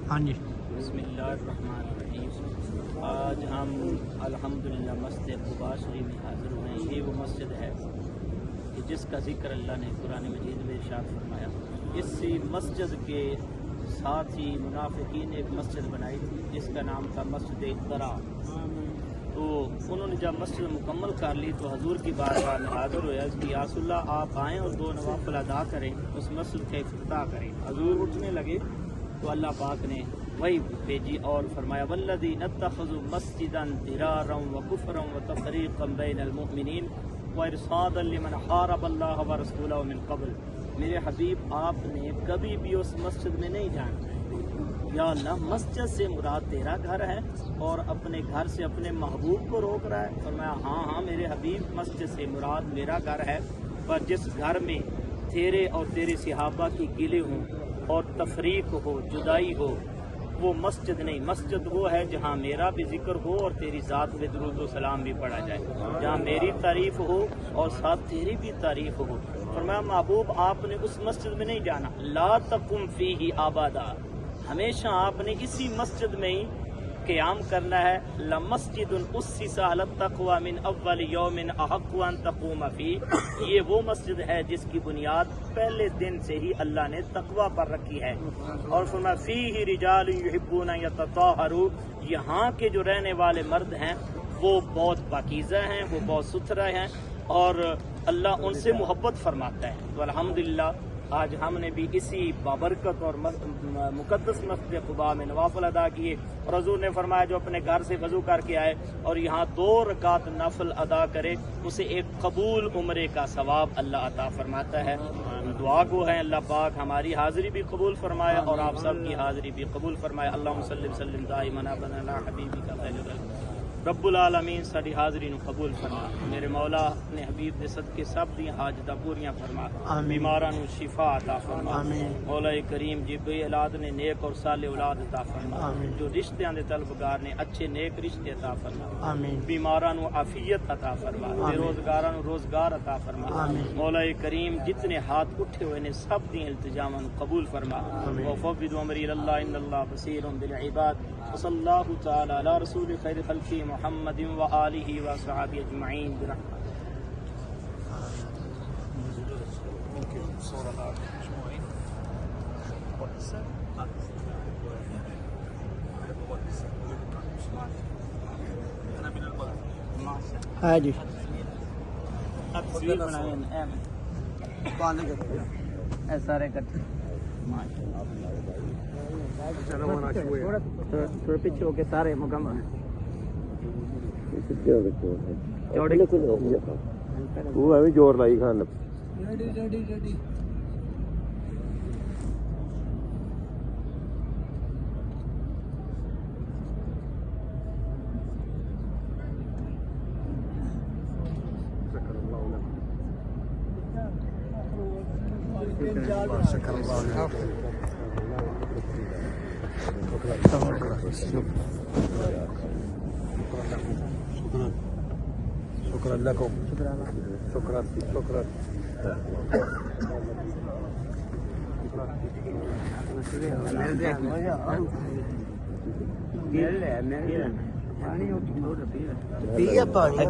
ہاں جی بسم اللہ الرحمن الرحیم۔ آج ہم الحمدللہ مسجد قباء شریف میں حاضر ہوئے ہیں۔ یہ وہ مسجد ہے کہ جس کا ذکر اللہ نے قرآن مجید میں ارشاد فرمایا۔ اسی مسجد کے ساتھ ہی منافقین نے ایک مسجد بنائی تھی جس کا نام تھا مسجد ضرار۔ تو انہوں نے جب مسجد مکمل کر لی تو حضور کی بارگاہ میں حاضر ہویا کہ یا رسول اللہ آپ آئیں اور 2 نوافل ادا کریں، اس مسجد کا افتتاح کریں۔ حضور اٹھنے لگے تو اللہ پاک نے وہی بھیجی اور فرمایا والذین اتخذوا مسجدا ضرارا وکفرا وتفریقا بین المؤمنین وارصادا لمن حارب اللہ ورسولہ من قبل۔ میرے حبیب آپ نے کبھی بھی اس مسجد میں نہیں جانا۔ یا اللہ، مسجد سے مراد تیرا گھر ہے اور اپنے گھر سے اپنے محبوب کو روک رہا ہے؟ فرمایا ہاں میرے حبیب، مسجد سے مراد میرا گھر ہے، پر جس گھر میں تیرے اور تیرے صحابہ کی گلے ہوں اور تفریق ہو، جدائی ہو، وہ مسجد نہیں۔ مسجد وہ ہے جہاں میرا بھی ذکر ہو اور تیری ذات میں درود و سلام بھی پڑھا جائے، جہاں میری تعریف ہو اور ساتھ تیری بھی تعریف ہو۔ فرمایا محبوب آپ نے اس مسجد میں نہیں جانا، لا تقم فیہ ابدا، ہمیشہ آپ نے اسی مسجد میں ہی قیام کرنا ہے۔ لمسجد اسس علی التقوی من اول یوم احق ان تقوم فیہ، یہ وہ مسجد ہے جس کی بنیاد پہلے دن سے ہی اللہ نے تقوی پر رکھی ہے۔ اور فرمایا فیہ رجال یحبون ان یتطہروا، یہاں کے جو رہنے والے مرد ہیں وہ بہت پاکیزہ ہیں، وہ بہت ستھرے ہیں اور اللہ ان سے محبت فرماتا ہے۔ تو الحمدللہ آج ہم نے بھی اسی بابرکت اور مقدس مسجد قباء میں نوافل ادا کیے، اور حضور نے فرمایا جو اپنے گھر سے وضو کر کے آئے اور یہاں 2 رکعت نفل ادا کرے اسے ایک قبول عمرے کا ثواب اللہ عطا فرماتا ہے۔ دعا گو ہیں اللہ پاک ہماری حاضری بھی قبول فرمائے اور آپ سب کی حاضری بھی قبول فرمائے۔ اللہم صلی وسلم دائما ابدا علی حبیبک خیر الخلق۔ رب العالمین ساری حاضری نو قبول فرما۔ میرے مولا اپنے حبیب دے صدقے سب دی حاجتاں پوریاں فرما، بیماراں نو شفا عطا فرما۔ مولا کریم جی بے اولاد نے نیک اور صالح اولاد عطا فرما، جو رشتیاں دے طلبگار نے اچھے نیک رشتے عطا فرما، بیماراں نو عافیت عطا فرما، بے روزگاراں نو روزگار عطا فرما۔ مولا کریم جتنے ہاتھ اٹھے ہوئے نے سب دی التجاواں نو قبول فرما۔ وفوض امری الی اللہ ان اللہ بصیر بالعباد۔ وصلی اللہ تعالی علی رسول خیر خلق محمد و آلہ و صحابہ اجمعین برحمتہ۔ ہاں جی تصویر بنائے اے سارے کٹھے تھوڑے پیچھے ہو کے سارے مکمل وہ ایویں زور لائی کھان شکرا لکم شکرا شکرا پانی